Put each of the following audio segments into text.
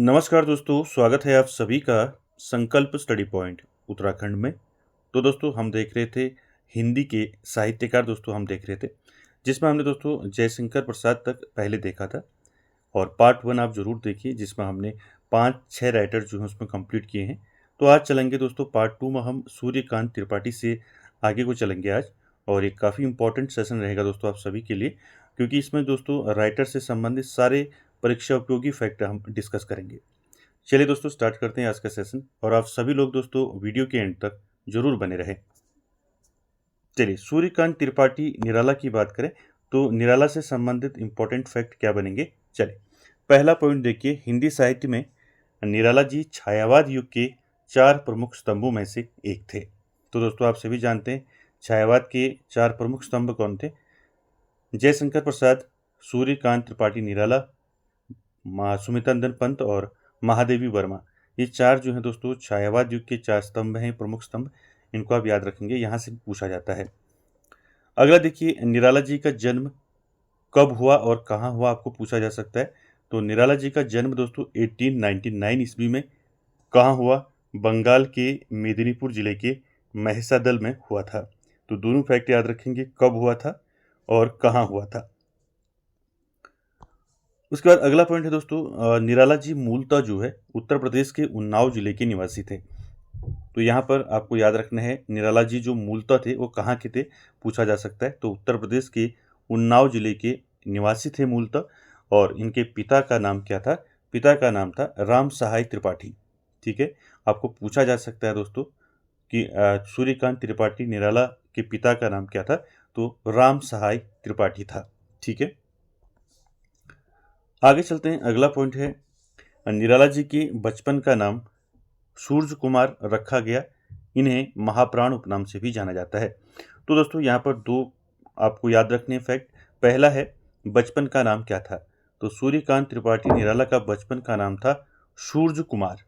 नमस्कार दोस्तों, स्वागत है आप सभी का संकल्प स्टडी पॉइंट उत्तराखंड में। तो दोस्तों हम देख रहे थे हिंदी के साहित्यकार दोस्तों हम देख रहे थे, जिसमें हमने दोस्तों जयशंकर प्रसाद तक पहले देखा था। और पार्ट 1 आप ज़रूर देखिए, जिसमें हमने 5-6 राइटर जो हैं उसमें कंप्लीट किए हैं। तो आज चलेंगे दोस्तों पार्ट 2 में, हम सूर्यकांत त्रिपाठी से आगे को चलेंगे आज। और एक काफ़ी इंपॉर्टेंट सेशन रहेगा दोस्तों आप सभी के लिए, क्योंकि इसमें दोस्तों राइटर से संबंधित सारे परीक्षा उपयोगी फैक्ट हम डिस्कस करेंगे। चलिए दोस्तों स्टार्ट करते हैं आज का सेशन, और आप सभी लोग दोस्तों वीडियो के एंड तक जरूर बने रहें। चलिए, सूर्यकांत त्रिपाठी निराला की बात करें तो निराला से संबंधित इंपॉर्टेंट फैक्ट क्या बनेंगे। चलिए, पहला पॉइंट देखिए, हिंदी साहित्य में निराला जी छायावाद युग के 4 प्रमुख स्तंभों में से एक थे। तो दोस्तों आप सभी जानते हैं छायावाद के 4 प्रमुख स्तंभ कौन थे। जयशंकर प्रसाद, सूर्यकांत त्रिपाठी निराला, सुमितंदन पंत और महादेवी वर्मा। ये 4 जो हैं दोस्तों छायावाद युग के 4 स्तंभ हैं, प्रमुख स्तंभ। इनको आप याद रखेंगे, यहाँ से पूछा जाता है। अगला देखिए, निराला जी का जन्म कब हुआ और कहाँ हुआ, आपको पूछा जा सकता है। तो निराला जी का जन्म दोस्तों 1899 ईस्वी में कहाँ हुआ, बंगाल के मेदिनीपुर जिले के महिसादल में हुआ था। तो दोनों फैक्ट याद रखेंगे, कब हुआ था और कहाँ हुआ था। उसके बाद अगला पॉइंट है दोस्तों, निराला जी मूलतः जो है उत्तर प्रदेश के उन्नाव जिले के निवासी थे। तो यहाँ पर आपको याद रखना है, निराला जी जो मूलतः थे वो कहाँ के थे, पूछा जा सकता है। तो उत्तर प्रदेश के उन्नाव जिले के निवासी थे मूलतः। और इनके पिता का नाम क्या था, पिता का नाम था राम सहाय त्रिपाठी। ठीक है, आपको पूछा जा सकता है दोस्तों कि सूर्यकांत त्रिपाठी निराला के पिता का नाम क्या था। तो राम सहाय त्रिपाठी था। ठीक है, आगे चलते हैं। अगला पॉइंट है, निराला जी के बचपन का नाम सूर्य कुमार रखा गया। इन्हें महाप्राण उपनाम से भी जाना जाता है। तो दोस्तों यहाँ पर 2 आपको याद रखने फैक्ट। पहला है, बचपन का नाम क्या था। तो सूर्यकांत त्रिपाठी निराला का बचपन का नाम था सूर्य कुमार।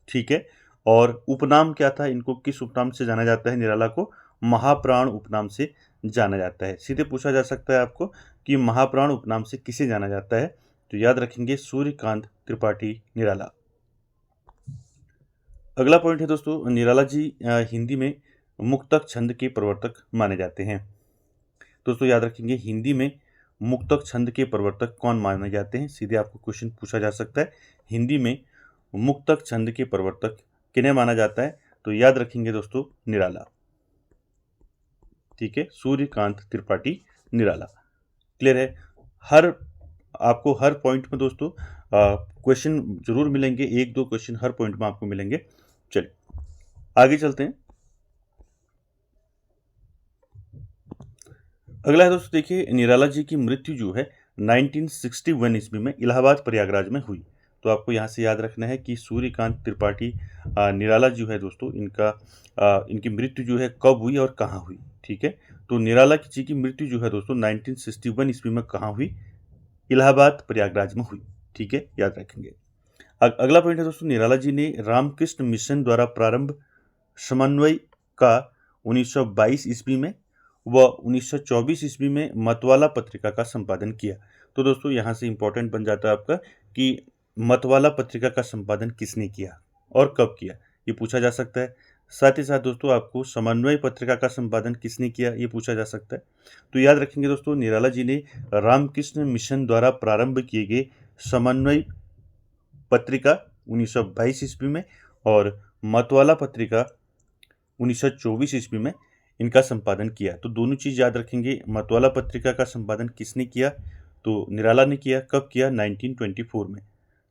ठीक है, और उपनाम क्या था, इनको किस उपनाम से जाना जाता है, निराला को महाप्राण उपनाम से जाना जाता है। सीधे पूछा जा सकता है आपको कि महाप्राण उपनाम से किसे जाना जाता है। तो याद रखेंगे सूर्यकांत त्रिपाठी निराला। अगला पॉइंट है दोस्तों, निराला जी हिंदी में मुक्तक छंद के प्रवर्तक माने जाते हैं। दोस्तों याद रखेंगे, हिंदी में मुक्तक छंद के प्रवर्तक कौन माने जाते हैं। सीधे आपको क्वेश्चन पूछा जा सकता है, हिंदी में मुक्तक छंद के प्रवर्तक किन्हें माना जाता है। तो याद रखेंगे दोस्तों, निराला। ठीक है, सूर्यकांत त्रिपाठी निराला। क्लियर है। आपको हर पॉइंट में दोस्तों क्वेश्चन जरूर मिलेंगे, 1-2 क्वेश्चन हर पॉइंट में आपको मिलेंगे। चलिए आगे चलते हैं। अगला है दोस्तों, देखिए निराला जी की मृत्यु जो है 1961 ईस्वी में इलाहाबाद प्रयागराज में हुई। तो आपको यहाँ से याद रखना है कि सूर्यकांत त्रिपाठी निराला जो है दोस्तों, इनकी मृत्यु जो है कब हुई और कहाँ हुई। ठीक है, तो निराला जी की मृत्यु जो है दोस्तों 1961 ईस्वी में कहाँ हुई, इलाहाबाद प्रयागराज में हुई। ठीक है, याद रखेंगे। अगला पॉइंट है दोस्तों, निराला जी ने रामकृष्ण मिशन द्वारा प्रारंभ समन्वय का 1922 ईस्वी में व 1924 ईस्वी में मतवाला पत्रिका का संपादन किया। तो दोस्तों यहाँ से इंपॉर्टेंट बन जाता है आपका कि मतवाला पत्रिका का संपादन किसने किया और कब किया, ये पूछा जा सकता है। साथ ही साथ दोस्तों आपको समन्वय पत्रिका का संपादन किसने किया, ये पूछा जा सकता है। तो याद रखेंगे दोस्तों, निराला जी ने रामकृष्ण मिशन द्वारा प्रारंभ किए गए समन्वय पत्रिका 1922 ईस्वी में और मतवाला पत्रिका 1924 ईस्वी में इनका संपादन किया। तो दोनों चीज़ याद रखेंगे, मतवाला पत्रिका का संपादन किसने किया, तो निराला ने किया। कब किया, 1924 में।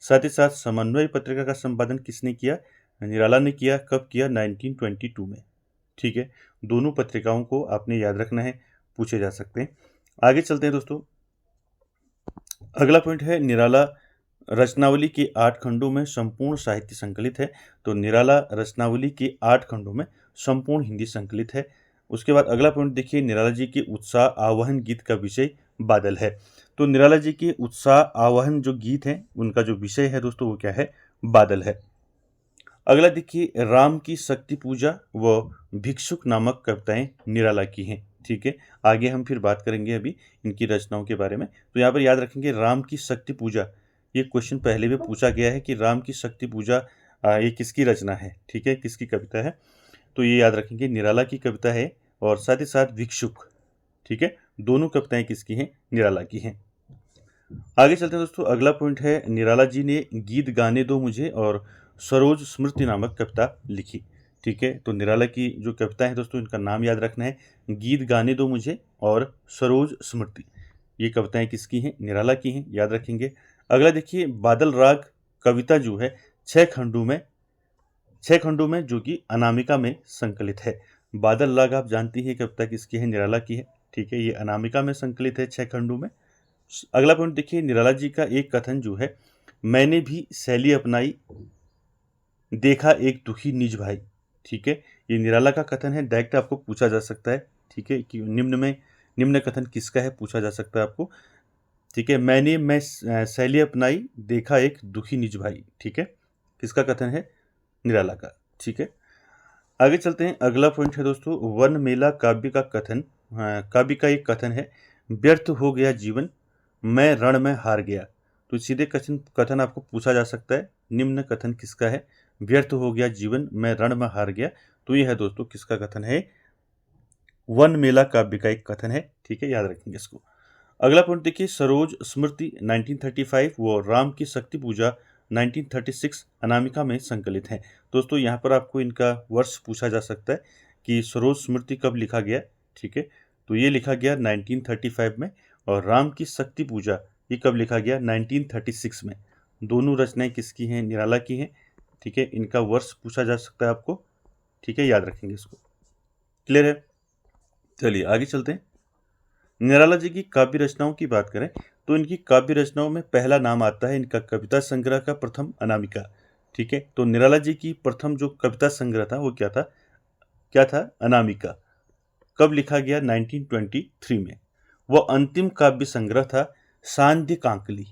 साथ ही साथ समन्वय पत्रिका का संपादन किसने किया, निराला ने किया। कब किया, 1922 में। ठीक है, दोनों पत्रिकाओं को आपने याद रखना है, पूछे जा सकते हैं। आगे चलते हैं दोस्तों। अगला पॉइंट है, निराला रचनावली के 8 खंडों में संपूर्ण साहित्य संकलित है। तो निराला रचनावली के 8 खंडों में संपूर्ण हिंदी संकलित है। उसके बाद अगला पॉइंट देखिए, निराला जी के उत्साह आवाहन गीत का विषय बादल है। तो निराला जी के उत्साह आवाहन जो गीत हैं, उनका जो विषय है दोस्तों वो क्या है, बादल है। अगला देखिए, राम की शक्ति पूजा व भिक्षुक नामक कविताएं निराला की हैं। ठीक है, आगे हम फिर बात करेंगे अभी इनकी रचनाओं के बारे में। तो यहाँ पर याद रखेंगे, राम की शक्ति पूजा ये क्वेश्चन पहले भी पूछा गया है कि राम की शक्ति पूजा ये किसकी रचना है, ठीक है, किसकी कविता है। तो ये याद रखेंगे, निराला की कविता है और साथ ही साथ भिक्षुक, ठीक है, दोनों कविताएं किसकी हैं, निराला की हैं। आगे चलते हैं दोस्तों, अगला पॉइंट है निराला जी ने गीत गाने दो मुझे और सरोज स्मृति नामक कविता लिखी, ठीक है। तो निराला की जो कविता है दोस्तों, इनका नाम याद रखना है, गीत गाने दो मुझे और सरोज स्मृति। ये कविताएं किसकी हैं, निराला की हैं, याद रखेंगे। अगला देखिए, बादल राग कविता जो है 6 खंडों में जो कि अनामिका में संकलित है। बादल राग आप जानती हैं कविता किसकी है, निराला की है, ठीक है, ये अनामिका में संकलित है 6 खंडों में। अगला पॉइंट देखिए, निराला जी का एक कथन जो है, मैंने भी शैली अपनाई देखा एक दुखी निज भाई, ठीक है, ये निराला का कथन है, डायरेक्ट आपको पूछा जा सकता है, ठीक है, कि निम्न कथन किसका है, पूछा जा सकता है आपको, ठीक है। मैं शैली अपनाई देखा एक दुखी निज भाई, ठीक है, किसका कथन है, निराला का, ठीक है। आगे चलते हैं, अगला पॉइंट है दोस्तों, वन मेला काव्य का कथन, काव्य का एक कथन है, व्यर्थ हो गया जीवन मैं रण में हार गया। तो सीधे कथन आपको पूछा जा सकता है, निम्न कथन किसका है, व्यर्थ हो गया जीवन मैं रण में हार गया। तो यह है दोस्तों किसका कथन है, वन मेला काव्य का एक कथन है, ठीक है, याद रखेंगे इसको। अगला पॉइंट देखिए, सरोज स्मृति 1935 व राम की शक्ति पूजा 1936 अनामिका में संकलित हैं। दोस्तों यहाँ पर आपको इनका वर्ष पूछा जा सकता है कि सरोज स्मृति कब लिखा गया, ठीक है, तो ये लिखा गया 1935 में, और राम की शक्ति पूजा ये कब लिखा गया, 1936 में। दोनों रचनाएं किसकी हैं, निराला की हैं, ठीक है, इनका वर्ष पूछा जा सकता है आपको, ठीक है, याद रखेंगे इसको। क्लियर है, चलिए आगे चलते हैं। निराला जी की काव्य रचनाओं की बात करें तो इनकी काव्य रचनाओं में पहला नाम आता है इनका कविता संग्रह का प्रथम अनामिका, ठीक है। तो निराला जी की प्रथम जो कविता संग्रह था वो क्या था, अनामिका। कब लिखा गया, 1923 में। वह अंतिम काव्य संग्रह था सांध्य कांकली,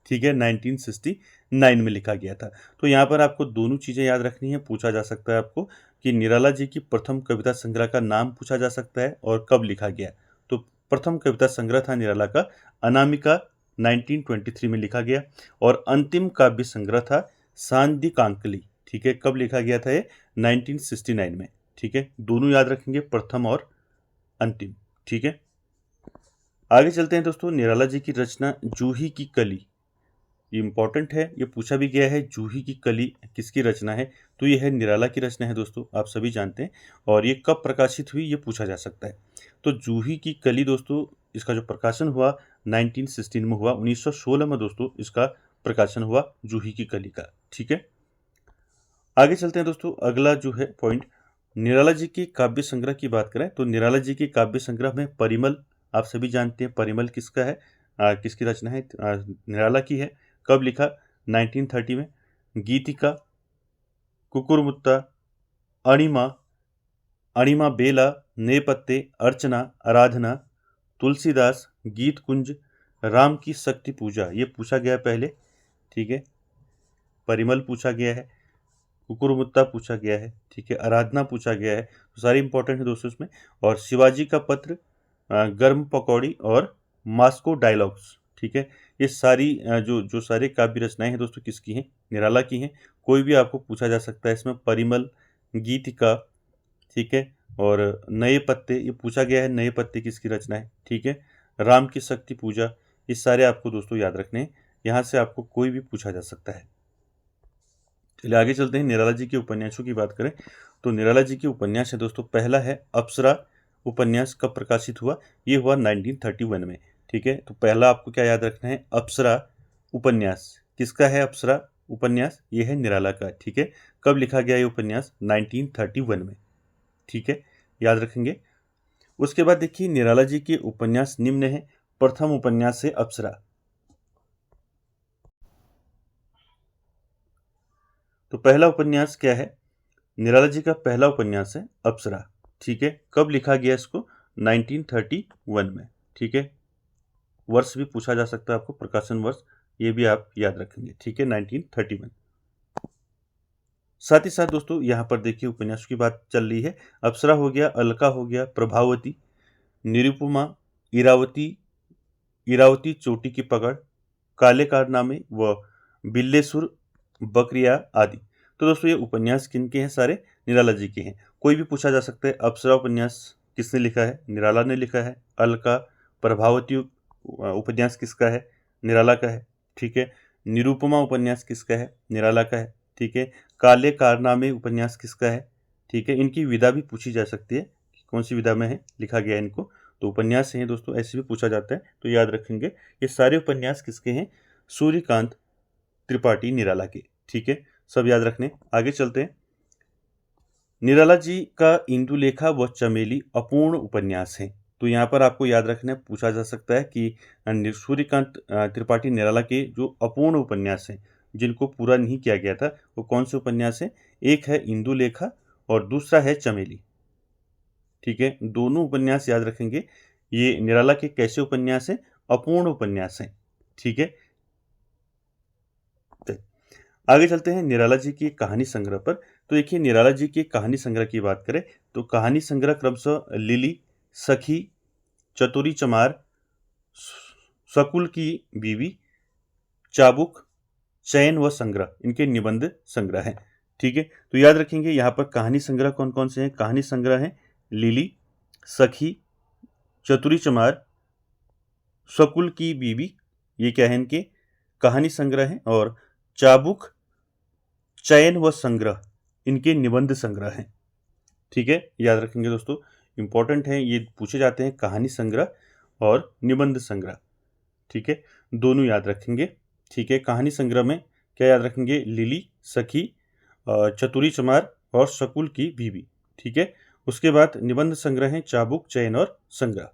ठीक है, 1969 में लिखा गया था। तो यहाँ पर आपको दोनों चीज़ें याद रखनी है, पूछा जा सकता है आपको कि निराला जी की प्रथम कविता संग्रह का नाम पूछा जा सकता है और कब लिखा गया। तो प्रथम कविता संग्रह था निराला का अनामिका, 1923 में लिखा गया, और अंतिम काव्य संग्रह था सांध्य कांकली, ठीक है, कब लिखा गया था ये, 1969 में, ठीक है, दोनों याद रखेंगे, प्रथम और अंतिम, ठीक है। आगे चलते हैं दोस्तों, निराला जी की रचना जूही की कली, ये इंपॉर्टेंट है, ये पूछा भी गया है, जूही की कली किसकी रचना है, तो ये है निराला की रचना है दोस्तों, आप सभी जानते हैं, और ये कब प्रकाशित हुई ये पूछा जा सकता है। तो जूही की कली दोस्तों, इसका जो प्रकाशन हुआ 1916 में हुआ, 1916 में दोस्तों इसका प्रकाशन हुआ जूही की कली का, ठीक है। आगे चलते हैं दोस्तों, अगला जो है पॉइंट, निराला जी के काव्य संग्रह की बात करें तो निराला जी के काव्य संग्रह में परिमल, आप सभी जानते हैं परिमल किसका है, किसकी रचना है, निराला की है। कब लिखा, 1930 में। गीतिका, कुकुरमुत्ता, अणिमा, अणिमा बेला, नेपत्ते, अर्चना, आराधना, तुलसीदास, गीत कुंज, राम की शक्ति पूजा, ये पूछा गया पहले, ठीक है, परिमल पूछा गया है, कुकुरमुत्ता पूछा गया है, ठीक है, आराधना पूछा गया है, तो सारी इंपॉर्टेंट है दोस्तों इसमें। और शिवाजी का पत्र, गर्म पकौड़ी और मास्को डायलॉग्स, ठीक है, ये सारी जो सारे काव्य रचनाएं हैं दोस्तों किसकी हैं, निराला की हैं। कोई भी आपको पूछा जा सकता है इसमें, परिमल, गीतिका, ठीक है, और नए पत्ते, ये पूछा गया है नए पत्ते किसकी रचना है, ठीक है, राम की शक्ति पूजा, ये सारे आपको दोस्तों याद रखने हैं, यहाँ से आपको कोई भी पूछा जा सकता है। चलिए आगे चलते हैं, निराला जी के उपन्यासों की बात करें तो निराला जी के उपन्यास है दोस्तों, पहला है अप्सरा उपन्यास, कब प्रकाशित हुआ, ये हुआ 1931 में, ठीक है। तो पहला आपको क्या याद रखना है, अप्सरा उपन्यास किसका है, अप्सरा उपन्यास ये है निराला का, ठीक है। कब लिखा गया ये उपन्यास, 1931 में, ठीक है, याद रखेंगे। उसके बाद देखिए निराला जी के उपन्यास निम्न है, प्रथम उपन्यास है अप्सरा। तो पहला उपन्यास क्या है, निराला जी का पहला उपन्यास है अप्सरा, ठीक है। कब लिखा गया इसको, 1931 में, ठीक है। वर्ष भी पूछा जा सकता है आपको, प्रकाशन वर्ष, ये भी आप याद रखेंगे, ठीक है, 1931। साथ ही साथ दोस्तों यहाँ पर देखिए उपन्यासों की बात चल रही है, अप्सरा हो गया, अलका हो गया, प्रभावती, निरुपमा, इरावती, इरावती चोटी की पकड़, काले कारनामे व बिल्लेसुर बकरिया आदि। तो दोस्तों ये उपन्यास किनके हैं? सारे निराला जी के हैं। कोई भी पूछा जा सकता है। अप्सरा उपन्यास किसने लिखा है? निराला ने लिखा है। अलका प्रभावती उपन्यास किसका है? निराला का है। ठीक है। निरुपमा उपन्यास किसका है? निराला का है। ठीक है। काले कारनामे उपन्यास किसका है? ठीक है। इनकी विधा भी पूछी जा सकती है, कौन सी विधा में है लिखा गया इनको। तो उपन्यास हैं दोस्तों, ऐसे भी पूछा जाता है, तो याद रखेंगे ये सारे उपन्यास किसके हैं? सूर्यकांत त्रिपाठी निराला के। ठीक है, सब याद रखने। आगे चलते हैं। निराला जी का इंदुलेखा व चमेली अपूर्ण उपन्यास है। तो यहाँ पर आपको याद रखना है, पूछा जा सकता है कि सूर्यकांत त्रिपाठी निराला के जो अपूर्ण उपन्यास हैं, जिनको पूरा नहीं किया गया था, वो कौन से उपन्यास हैं? एक है इंदुलेखा और दूसरा है चमेली। ठीक है, दोनों उपन्यास याद रखेंगे। ये निराला के कैसे उपन्यास हैं? अपूर्ण उपन्यास हैं। ठीक है, आगे चलते हैं निराला जी की कहानी संग्रह पर। तो देखिए, निराला जी की कहानी संग्रह की बात करें तो कहानी संग्रह क्रमशः लिली, सखी, चतुरी चमार, शकुल की बीवी, चाबुक, चयन व संग्रह, इनके निबंध संग्रह हैं। ठीक है, तो याद रखेंगे यहाँ पर कहानी संग्रह कौन कौन से हैं? कहानी संग्रह हैं लिली, सखी, चतुरी चमार, शकुल की बीवी, ये क्या है? इनके कहानी संग्रह हैं। और चाबुक, चयन व संग्रह, इनके निबंध संग्रह हैं। ठीक है, याद रखेंगे दोस्तों, इंपॉर्टेंट है, ये पूछे जाते हैं कहानी संग्रह और निबंध संग्रह। ठीक है, दोनों याद रखेंगे। ठीक है, कहानी संग्रह में क्या याद रखेंगे? लिली, सखी, चतुरी चमार और शकुल की बीवी। ठीक है, उसके बाद निबंध संग्रह है चाबुक, चयन और संग्रह।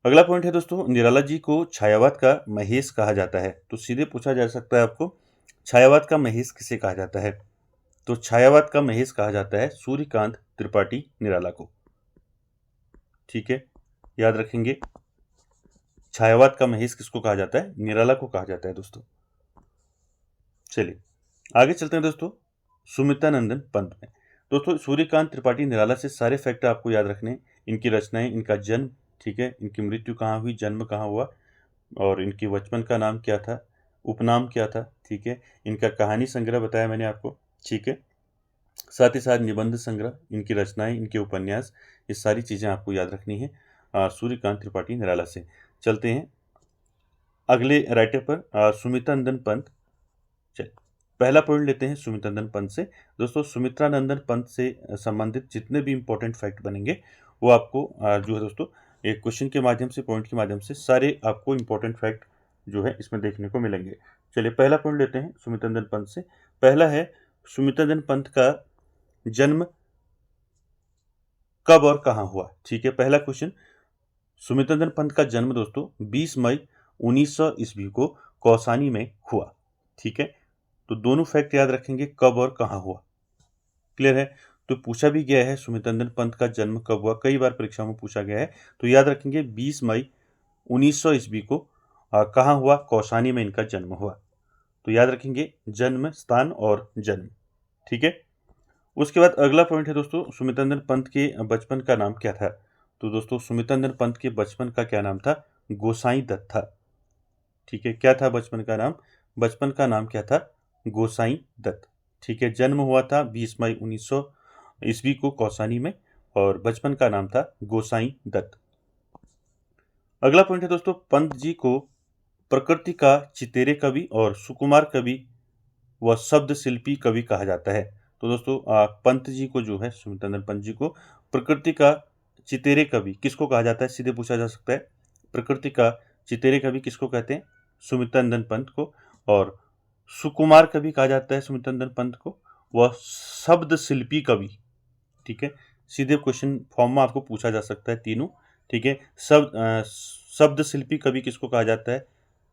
अगला पॉइंट है दोस्तों, निराला जी को छायावाद का महेश कहा जाता है। तो सीधे पूछा जा सकता है आपको, छायावाद का महेश किसे कहा जाता है? तो छायावाद का महेश कहा जाता है सूर्यकांत त्रिपाठी निराला को। ठीक है, याद रखेंगे, छायावाद का महेश किसको कहा जाता है? निराला को कहा जाता है दोस्तों। चलिए आगे चलते हैं दोस्तों, सुमित्रानंदन पंत में। दोस्तों सूर्यकांत त्रिपाठी निराला से सारे फैक्ट आपको याद रखने, इनकी रचनाएं, इनका जन्म, ठीक है, इनकी मृत्यु कहाँ हुई, जन्म कहाँ हुआ, और इनके बचपन का नाम क्या था, उपनाम क्या था। ठीक है, इनका कहानी संग्रह बताया मैंने आपको। ठीक है, साथ ही साथ निबंध संग्रह, इनकी रचनाएं, इनके उपन्यास, ये सारी चीज़ें आपको याद रखनी है सूर्यकांत त्रिपाठी निराला से। चलते हैं अगले राइटर पर, सुमित्रानंदन पंत। चल पहला पॉइंट लेते हैं सुमित्रानंदन पंत से। दोस्तों सुमित्रानंदन पंत से संबंधित जितने भी इंपॉर्टेंट फैक्ट बनेंगे वो आपको जो है दोस्तों एक क्वेश्चन के माध्यम से, पॉइंट के माध्यम से सारे आपको इंपॉर्टेंट फैक्ट जो है इसमें देखने को मिलेंगे। चलिए पहला पॉइंट लेते हैं सुमित्रानंदन पंत से। पहला है, सुमित्रानंदन पंत का जन्म कब और कहाँ हुआ? ठीक है, पहला क्वेश्चन, सुमित्रानंदन पंत का जन्म दोस्तों 20 मई 1900 ईस्वी को कौसानी में हुआ। ठीक है, तो दोनों फैक्ट याद रखेंगे, कब और कहाँ हुआ। क्लियर है? तो पूछा भी गया है सुमित्रानंदन पंत का जन्म कब हुआ, कई बार परीक्षा में पूछा गया है। तो याद रखेंगे 20 मई 1900 ईस्वी को कहाँ हुआ? कौसानी में इनका जन्म हुआ। तो याद रखेंगे जन्म स्थान और जन्म। ठीक है, उसके बाद अगला पॉइंट है दोस्तों, सुमित्रानंदन पंत के बचपन का नाम क्या था? तो दोस्तों सुमित्रानंदन पंत के बचपन का क्या नाम था? गोसाई दत्त था। ठीक है, क्या था बचपन का नाम? बचपन का नाम क्या था? गोसाई दत्त। ठीक है, जन्म हुआ था 20 मई 1900 ईस्वी को कौसानी में और बचपन का नाम था गोसाई दत्त। अगला पॉइंट है दोस्तों, पंत जी को प्रकृति का चितेरे कवि और सुकुमार कवि व शब्द शिल्पी कवि कहा जाता है। तो दोस्तों पंत जी को जो है, सुमित्रानंदन पंत जी को प्रकृति का चितेरे कवि किसको कहा जाता है? सीधे पूछा जा सकता है, प्रकृति का चितेरे कवि किसको कहते हैं? सुमित्रानंदन पंत को। और सुकुमार कवि कहा जाता है सुमित्रानंदन पंत को, वह शब्द शिल्पी कवि। ठीक है, सीधे क्वेश्चन फॉर्म में आपको पूछा जा सकता है तीनों। ठीक है, शब्द शिल्पी कवि किसको कहा जाता है?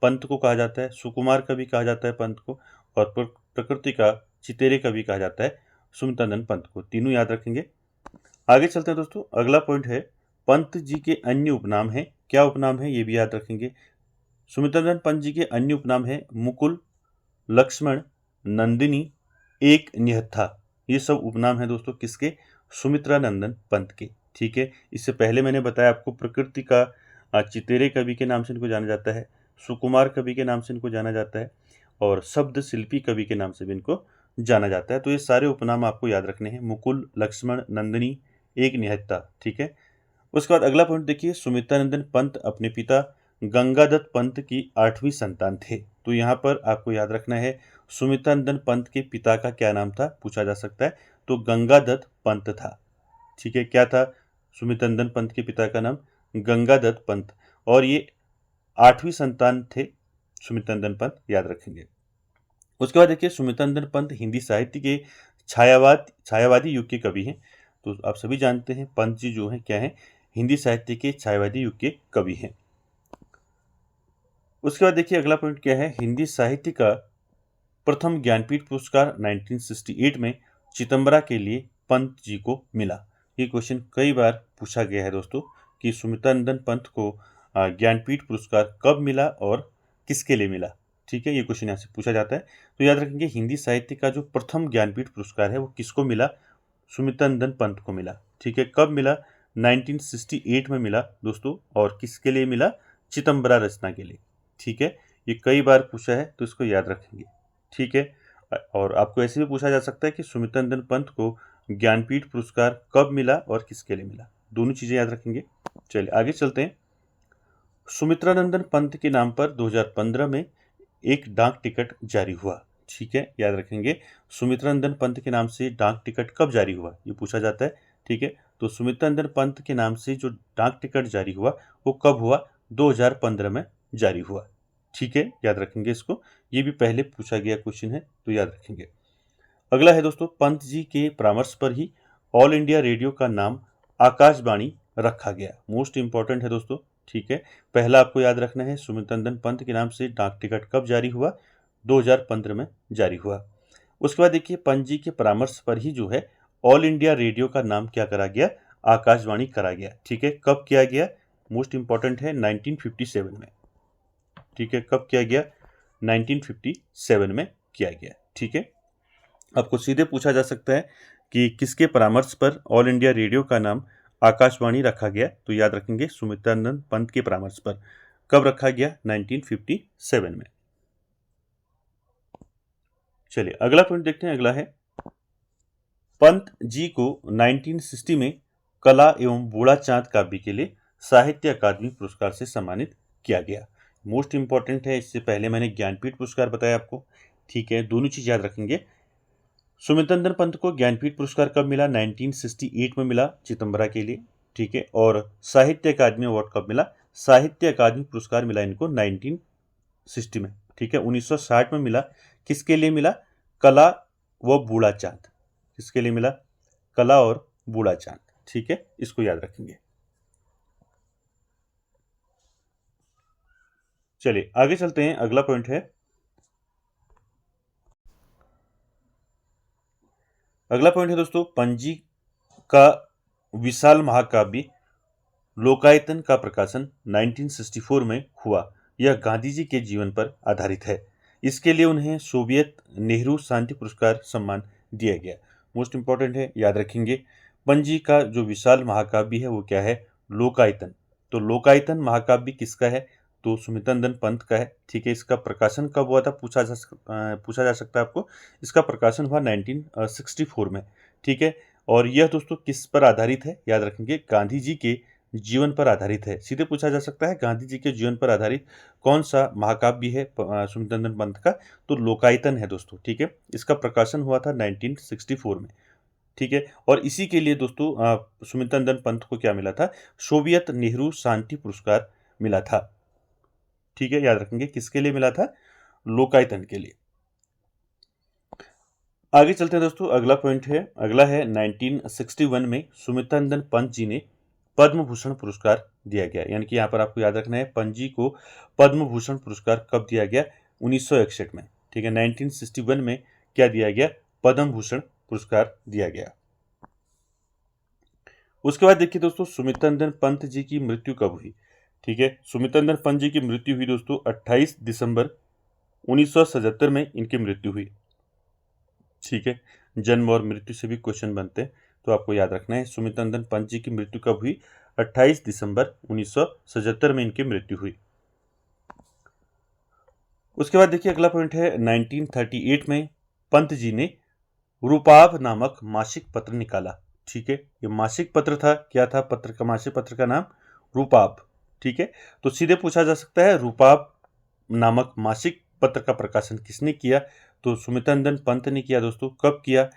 पंत को कहा जाता है। सुकुमार कवि कहा जाता है पंत को, और प्रकृति का चितेरे कवि कहा जाता है सुमित्रानंदन पंत को। तीनों याद रखेंगे। आगे चलते हैं दोस्तों, अगला पॉइंट है, पंत जी के अन्य उपनाम हैं। क्या उपनाम है ये भी याद रखेंगे। सुमित्रानंदन पंत जी के अन्य उपनाम है मुकुल, लक्ष्मण, नंदिनी, एक निहत्था। ये सब उपनाम है दोस्तों किसके? सुमित्रानंदन पंत के। ठीक है, इससे पहले मैंने बताया आपको प्रकृति का चितेरे कवि के नाम से इनको जाना जाता है, सुकुमार कवि के नाम से इनको जाना जाता है और शब्द शिल्पी कवि के नाम से भी इनको जाना जाता है। तो ये सारे उपनाम आपको याद रखने हैं। मुकुल, लक्ष्मण, नंदिनी, एक निहत्था। ठीक है। उसके बाद अगला पॉइंट देखिए, सुमित्रानंदन पंत अपने पिता गंगादत्त पंत की 8वीं संतान थे। तो यहाँ पर आपको याद रखना है सुमित्रानंदन पंत के पिता का क्या नाम था, पूछा जा सकता है। तो गंगादत्त पंत था। ठीक है, क्या था सुमित्रानंदन पंत के पिता का नाम? गंगादत्त पंत। और ये 8वीं संतान थे सुमित्रानंदन पंत, याद रखेंगे। उसके बाद देखिए, सुमित्रानंदन पंत हिंदी साहित्य के छायावादी युग के कवि हैं। तो आप सभी जानते हैं पंत जी जो हैं क्या हैं, हिंदी साहित्य के छायावादी युग के कवि हैं। उसके बाद देखिए अगला पॉइंट क्या है, हिंदी साहित्य का प्रथम ज्ञानपीठ पुरस्कार 1968 में चिदंबरा के लिए पंत जी को मिला। ये क्वेश्चन कई बार पूछा गया है दोस्तों कि सुमित्रानंदन पंत को ज्ञानपीठ पुरस्कार कब मिला और किसके लिए मिला। ठीक है, ये क्वेश्चन यहाँ से पूछा जाता है। तो याद रखेंगे हिंदी साहित्य का जो प्रथम ज्ञानपीठ पुरस्कार है वो किसको मिला? सुमित्रानंदन पंत को मिला। ठीक है, कब मिला? 1968 में मिला दोस्तों। और किसके लिए मिला? चिदंबरा रचना के लिए। ठीक है, ये कई बार पूछा है तो इसको याद रखेंगे। ठीक है, और आपको ऐसे भी पूछा जा सकता है कि सुमित्रानंदन पंत को ज्ञानपीठ पुरस्कार कब मिला और किसके लिए मिला, दोनों चीजें याद रखेंगे। चलिए आगे चलते हैं। सुमित्रानंदन पंत के नाम पर 2015 में एक डाक टिकट जारी हुआ। ठीक है, याद रखेंगे सुमित्रानंदन पंत के नाम से डाक टिकट कब जारी हुआ, ये पूछा जाता है। ठीक है, तो सुमित्रानंदन पंत के नाम से जो डाक टिकट जारी हुआ वो कब हुआ? 2015 में जारी हुआ। ठीक है, याद रखेंगे इसको, ये भी पहले पूछा गया क्वेश्चन है तो याद रखेंगे। अगला है दोस्तों, पंत जी के परामर्श पर ही ऑल इंडिया रेडियो का नाम आकाशवाणी रखा गया। मोस्ट इंपॉर्टेंट है दोस्तों। ठीक है, पहला आपको याद रखना है सुमित्रानंदन पंत के नाम से डाक टिकट कब जारी हुआ? 2015 में जारी हुआ। उसके बाद देखिए पंत जी के परामर्श पर ही जो है ऑल इंडिया रेडियो का नाम क्या करा गया? आकाशवाणी करा गया। ठीक है, कब किया गया? मोस्ट इंपॉर्टेंट है 1957 में। ठीक है, कब किया गया? 1957 में किया गया। ठीक है, आपको सीधे पूछा जा सकता है कि किसके परामर्श पर ऑल इंडिया रेडियो का नाम आकाशवाणी रखा गया, तो याद रखेंगे सुमित्रानंदन पंत के परामर्श पर। कब रखा गया? 1957 में। चलिए अगला पॉइंट देखते हैं। अगला है, पंत जी को 1960 में कला एवं बूढ़ा चांद काव्य के लिए साहित्य अकादमी पुरस्कार से सम्मानित किया गया। मोस्ट इंपॉर्टेंट है, इससे पहले मैंने ज्ञानपीठ पुरस्कार बताया आपको। ठीक है, दोनों चीज याद रखेंगे। सुमित्रानंदन पंत को ज्ञानपीठ पुरस्कार कब मिला? 1968 में मिला, चिदंबरा के लिए। ठीक है, और साहित्य अकादमी अवार्ड कब मिला? साहित्य अकादमी पुरस्कार मिला इनको 1960 में। ठीक है, 1960 में मिला। किसके लिए मिला? कला व बूढ़ा चांद। किसके लिए मिला? कला और बूढ़ा चांद। ठीक है, इसको याद रखेंगे। चलिए आगे चलते हैं। अगला पॉइंट है, अगला पॉइंट है दोस्तों, पंजी का विशाल महाकाव्य लोकायतन का प्रकाशन 1964 में हुआ। यह गांधी जी के जीवन पर आधारित है। इसके लिए उन्हें सोवियत नेहरू शांति पुरस्कार सम्मान दिया गया। मोस्ट इंपॉर्टेंट है, याद रखेंगे। पंजी का जो विशाल महाकाव्य है वो क्या है? लोकायतन। तो लोकायतन महाकाव्य किसका है? तो सुमित्रानंदन पंत का है। ठीक है, इसका प्रकाशन कब हुआ था, पूछा जा सकता है आपको। इसका प्रकाशन हुआ 1964 में। ठीक है, और यह दोस्तों किस पर आधारित है? याद रखेंगे गांधी जी के जीवन पर आधारित है। सीधे पूछा जा सकता है गांधी जी के जीवन पर आधारित कौन सा महाकाव्य है सुमित्रानंदन पंत का? तो लोकायतन है दोस्तों। ठीक है, इसका प्रकाशन हुआ था 1964 में। ठीक है, और इसी के लिए दोस्तों सुमित्रानंदन पंत को क्या मिला था? सोवियत नेहरू शांति पुरस्कार मिला था। ठीक है, याद रखेंगे किसके लिए मिला था? लोकायतन के लिए। आगे चलते हैं दोस्तों। अगला पॉइंट है, अगला है 1961 में सुमित्रानंदन पंत जी ने पद्म भूषण पुरस्कार दिया गया। यानी कि यहाँ पर आपको याद रखना है पंत जी को पद्म भूषण पुरस्कार कब दिया गया? 1961 में। ठीक है, 1961 में क्या दिया गया? पद्म भूषण पुरस्कार दिया गया। उसके बाद देखिए दोस्तों, सुमित्रानंदन पंत जी की मृत्यु कब हुई? ठीक है, सुमित्रानंदन पंत जी की मृत्यु हुई दोस्तों 28 दिसंबर 1977 में इनकी मृत्यु हुई। ठीक है, जन्म और मृत्यु से भी क्वेश्चन बनते हैं तो आपको याद रखना है सुमित नंदन पंत जी की मृत्यु कब हुई? 28 दिसंबर 1977 में इनकी मृत्यु हुई। उसके बाद देखिए अगला पॉइंट है 1938 में पंत जी ने रूपाभ नामक मासिक पत्र निकाला। ठीक है, ये मासिक पत्र था, क्या था पत्र का, मासिक पत्र का नाम रूपाभ। ठीक है, तो सीधे पूछा जा सकता है रूपाभ नामक मासिक पत्र का प्रकाशन किसने किया? तो सुमितनंदन पंत ने किया दोस्तों। कब किया?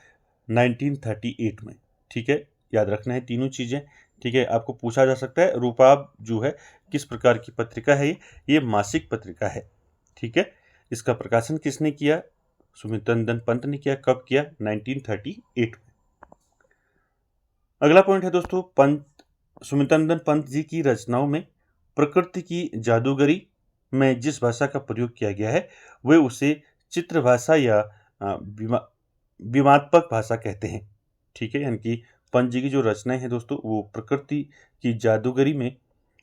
1938 में। ठीक है, याद रखना है तीनों चीजें। ठीक है, आपको पूछा जा सकता है रूपाभ जो है किस प्रकार की पत्रिका है? ये मासिक पत्रिका है। ठीक है, इसका प्रकाशन किसने किया? सुमितनंदन पंत ने किया। कब किया? 1938 में। अगला पॉइंट है दोस्तों सुमितनंदन पंत जी की रचनाओं में प्रकृति की जादूगरी में जिस भाषा का प्रयोग किया गया है वे उसे चित्र भाषा या विमात्मक भाषा कहते हैं। ठीक है, यानी कि पंत जी की जो रचनाएं हैं दोस्तों वो प्रकृति की जादूगरी में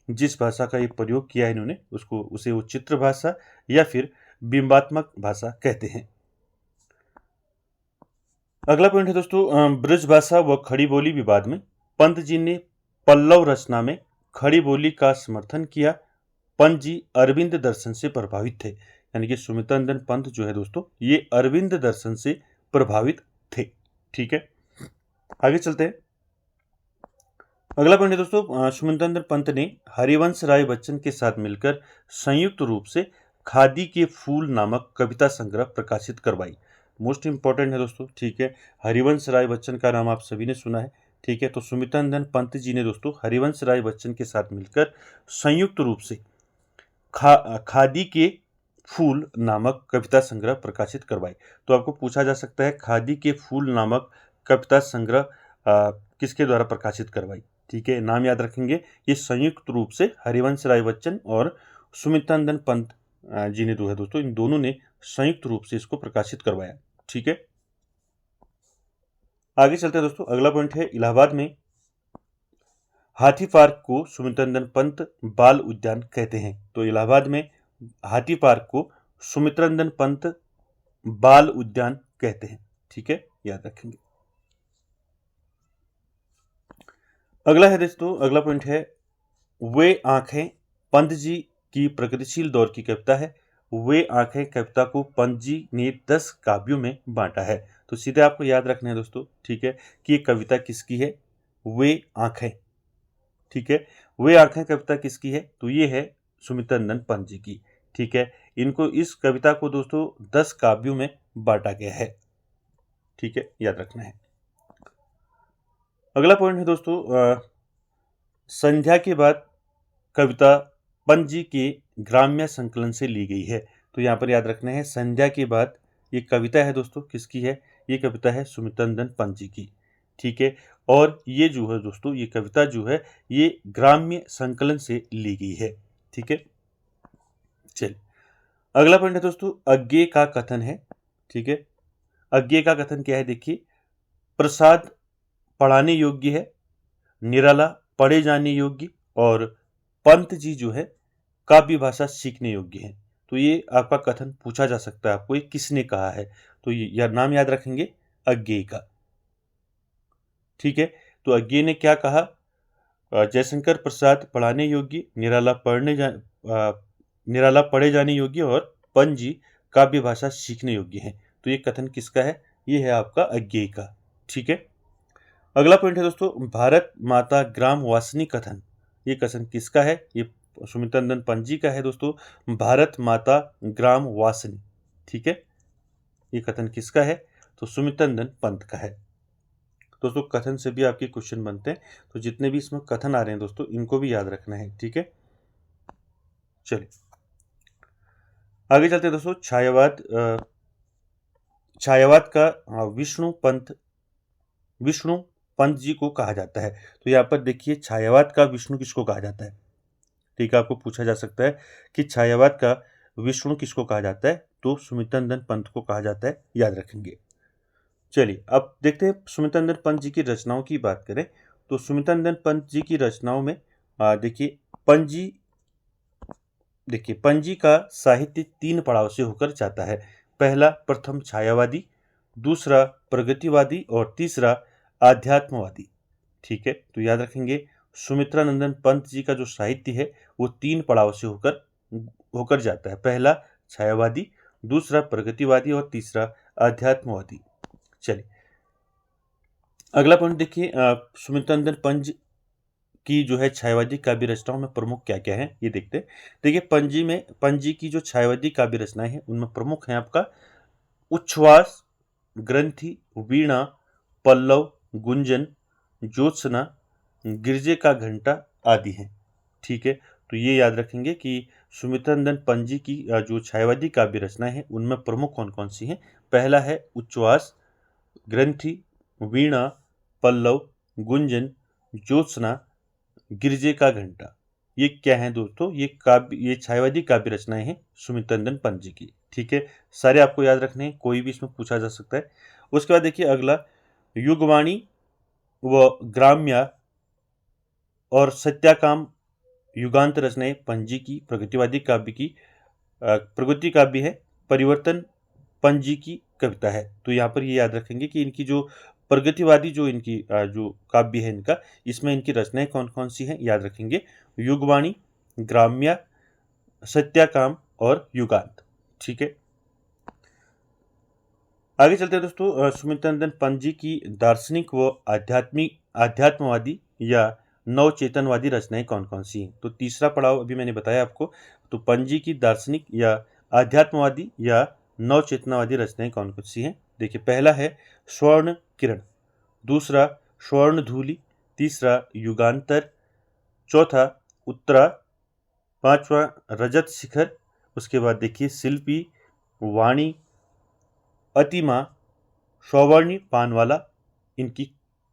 जिस भाषा का ये प्रयोग किया है इन्होंने उसे वो चित्र भाषा या फिर बिंबात्मक भाषा कहते हैं। अगला पॉइंट है दोस्तों ब्रज भाषा व खड़ी बोली विवाद में पंत जी ने पल्लव रचना में खड़ी बोली का समर्थन किया। पंत जी अरविंद दर्शन से प्रभावित थे, यानी कि सुमितनंदन पंत जो है दोस्तों ये अरविंद दर्शन से प्रभावित थे। ठीक है, आगे चलते हैं। अगला पॉइंट है दोस्तों सुमितनंदन पंत ने हरिवंश राय बच्चन के साथ मिलकर संयुक्त रूप से खादी के फूल नामक कविता संग्रह प्रकाशित करवाई। मोस्ट इंपॉर्टेंट है दोस्तों। ठीक है, हरिवंश राय बच्चन का नाम आप सभी ने सुना है। ठीक है, तो सुमितनंदन पंत जी ने दोस्तों हरिवंश राय बच्चन के साथ मिलकर संयुक्त रूप से खादी के फूल नामक कविता संग्रह प्रकाशित करवाई। तो आपको पूछा जा सकता है खादी के फूल नामक कविता संग्रह किसके द्वारा प्रकाशित करवाई? ठीक है, नाम याद रखेंगे। ये संयुक्त रूप से हरिवंश राय बच्चन और सुमितनंदन पंत जी ने जो है दोस्तों इन दोनों ने संयुक्त रूप से इसको प्रकाशित करवाया। ठीक है, आगे चलते हैं दोस्तों। अगला पॉइंट है इलाहाबाद में हाथी पार्क को सुमितनंदन पंत बाल उद्यान कहते हैं। तो इलाहाबाद में हाथी पार्क को सुमितनंदन पंत बाल उद्यान कहते हैं। ठीक है, याद रखेंगे। अगला है दोस्तों, अगला पॉइंट है वे आंखें पंत जी की प्रगतिशील दौर की कविता है। वे आंखें कविता को पंत जी ने 10 काव्यों में बांटा है। तो सीधे आपको याद रखना है दोस्तों। ठीक है, कि ये कविता किसकी है? वे आंखें। ठीक है, वे आंखें कविता किसकी है? तो ये है सुमितनंदन पंत जी की। ठीक है, इनको इस कविता को दोस्तों 10 काव्यों में बांटा गया है। ठीक है, याद रखना है। अगला पॉइंट है दोस्तों संध्या के बाद कविता पंत जी के ग्राम्य संकलन से ली गई है। तो यहाँ पर याद रखना है संध्या के बाद ये कविता है दोस्तों किसकी है? ये कविता है सुमितनंदन पंत जी की। ठीक है, और ये जो है दोस्तों ये कविता जो है ये ग्राम्य संकलन से ली गई है। ठीक है, चलिए अगला पॉइंट है दोस्तों अज्ञेय का कथन है। ठीक है, अज्ञेय का कथन क्या है? देखिए, प्रसाद पढ़ाने योग्य है, निराला पढ़े जाने योग्य और पंत जी जो है काव्य भाषा सीखने योग्य है। तो ये आपका कथन पूछा जा सकता है आपको ये किसने कहा है? तो ये नाम याद रखेंगे अज्ञेय का। ठीक है, तो अज्ञेय ने क्या कहा? जयशंकर प्रसाद पढ़ाने योग्य, निराला पढ़े जाने योग्य और पंत जी काव्य भाषा सीखने योग्य है। तो ये कथन किसका है? ये है आपका अज्ञेय का। ठीक है, अगला पॉइंट है दोस्तों भारत माता ग्राम वासनी कथन। ये कथन किसका है? ये सुमितनंदन पंत जी का है दोस्तों, भारत माता ग्राम वासनी। ठीक है, ये कथन किसका है? तो सुमितनंदन पंत का है। दोस्तों कथन से भी आपके क्वेश्चन बनते हैं, तो जितने भी इसमें कथन आ रहे हैं दोस्तों इनको भी याद रखना है। ठीक है, चलिए आगे चलते हैं दोस्तों। छायावाद का विष्णु पंत जी को कहा जाता है। तो यहाँ पर देखिए छायावाद का विष्णु किसको कहा जाता है? ठीक है, आपको पूछा जा सकता है कि छायावाद का विष्णु किसको कहा जाता है? तो सुमितनंदन पंत को कहा जाता है, याद रखेंगे। चलिए अब देखते हैं सुमितनंदन पंत जी की रचनाओं की बात करें तो सुमितनंदन पंत जी की रचनाओं में देखिए पंत जी का साहित्य 3 पड़ाव से होकर जाता है। पहला प्रथम छायावादी, दूसरा प्रगतिवादी और तीसरा आध्यात्मवादी। ठीक है, तो याद रखेंगे सुमित्रा नंदन पंत जी का जो साहित्य है वो 3 पड़ाव से होकर जाता है। पहला छायावादी, दूसरा प्रगतिवादी और तीसरा आध्यात्मवादी। चलिए अगला पॉइंट देखिए, सुमित्रा नंदन पंत की जो है छायावादी काव्य रचनाओं में प्रमुख क्या क्या है ये देखते हैं। देखिए पंत जी की जो छायावादी काव्य रचनाएं हैं उनमें प्रमुख है आपका उच्छ्वास, ग्रंथि, वीणा, पल्लव, गुंजन, ज्योत्सना, गिरजे का घंटा आदि हैं। ठीक है, तो ये याद रखेंगे कि सुमित्रा नंदन पंत जी की जो छायावादी काव्य रचनाएं हैं उनमें प्रमुख कौन कौन सी हैं। पहला है उच्छ्वास, ग्रंथि, वीणा, पल्लव, गुंजन, ज्योत्सना, गिरजे का घंटा। ये क्या है दोस्तों, ये छायावादी काव्य रचनाएं हैं सुमित्रा नंदन पंत जी की। ठीक है, सारे आपको याद रखने हैं, कोई भी इसमें पूछा जा सकता है। उसके बाद देखिए अगला युगवाणी व ग्राम्या और सत्याकाम युगांत रचनाएं पंत जी की प्रगतिवादी काव्य की प्रगति काव्य है। परिवर्तन पंत जी की कविता है। तो यहाँ पर ये याद रखेंगे कि इनकी जो प्रगतिवादी जो इनकी जो काव्य है इनका, इसमें इनकी रचनाएं कौन कौन सी हैं याद रखेंगे, युगवाणी, ग्राम्या, सत्याकाम और युगांत। ठीक है, आगे चलते हैं दोस्तों। सुमित्रा नंदन पंत जी की दार्शनिक व आध्यात्मवादी या नवचेतनवादी रचनाएं कौन कौन सी हैं। तो तीसरा पड़ाव अभी मैंने बताया आपको, तो पंत जी की दार्शनिक या आध्यात्मवादी या नवचेतनावादी रचनाएं कौन कौन सी हैं। देखिए पहला है स्वर्ण किरण, दूसरा स्वर्ण धूलि, तीसरा युगांतर, चौथा उत्तरा, पांचवा रजत शिखर, उसके बाद देखिए शिल्पी, वाणी, अतिमा, सौवर्णी पानवाला इनकी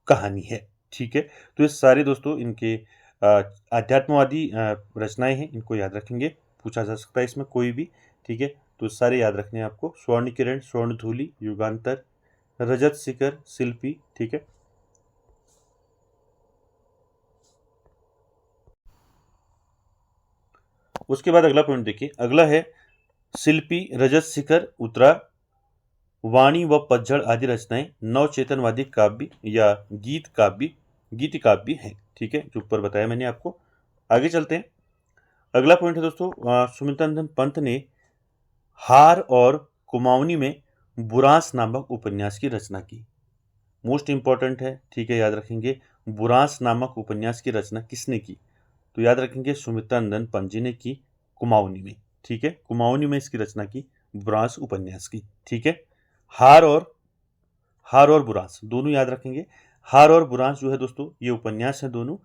कहानी है। ठीक है, तो ये सारे दोस्तों इनके आध्यात्मवादी रचनाएं हैं, इनको याद रखेंगे, पूछा जा सकता है इसमें कोई भी। ठीक है, तो सारे याद रखने हैं आपको, स्वर्ण किरण, स्वर्ण धूलि, युगांतर, रजत शिखर, शिल्पी। ठीक है, उसके बाद अगला पॉइंट देखिए, अगला है शिल्पी, रजत शिखर, उत्तरा, वाणी व पतझड़ आदि रचनाएं नवचेतनवादी काव्य या गीत काव्य हैं। ठीक है, जो ऊपर बताया मैंने आपको। आगे चलते हैं, अगला पॉइंट है दोस्तों, सुमित्रा नंदन पंत ने हार और कुमाऊनी में बुरांस नामक उपन्यास की रचना की। मोस्ट इंपॉर्टेंट है। ठीक है, याद रखेंगे बुरांस नामक उपन्यास की रचना किसने की, तो याद रखेंगे सुमित्रा नंदन पंत जी ने की कुमाऊनी में। ठीक है, कुमाऊनी में इसकी रचना की, बुरांस उपन्यास की। ठीक है, हार और बुरांस दोनों याद रखेंगे। हार और बुरांस जो है दोस्तों ये उपन्यास है दोनों,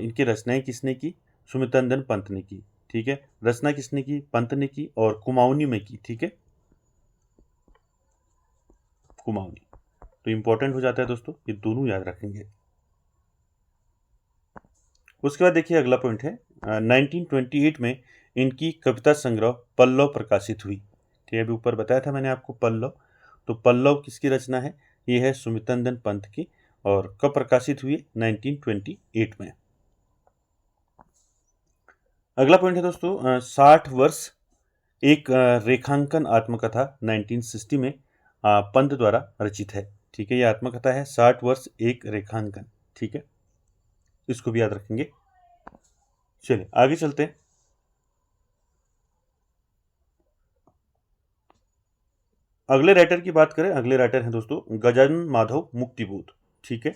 इनकी रचनाएं किसने की, सुमित्रा नंदन पंत ने की। ठीक है, रचना किसने की, पंत ने की और कुमाऊनी में की। ठीक है, कुमाऊनी, तो इंपॉर्टेंट हो जाता है दोस्तों, ये दोनों याद रखेंगे। उसके बाद देखिए अगला पॉइंट है, 1928 में इनकी कविता संग्रह पल्लव प्रकाशित हुई। ठीक है, अभी ऊपर बताया था मैंने आपको पल्लव, तो पल्लव किसकी रचना है, ये है सुमित्रा नंदन पंत की, और कब प्रकाशित हुई, 1928 में। अगला पॉइंट है दोस्तों, 60 वर्ष एक रेखांकन आत्मकथा 1960 में पंत द्वारा रचित है। ठीक है, ये आत्मकथा है 60 वर्ष एक रेखांकन। ठीक है, इसको भी याद रखेंगे। चलिए आगे चलते हैं, अगले राइटर की बात करें। अगले राइटर हैं दोस्तों गजानन माधव मुक्तिबोध। ठीक है,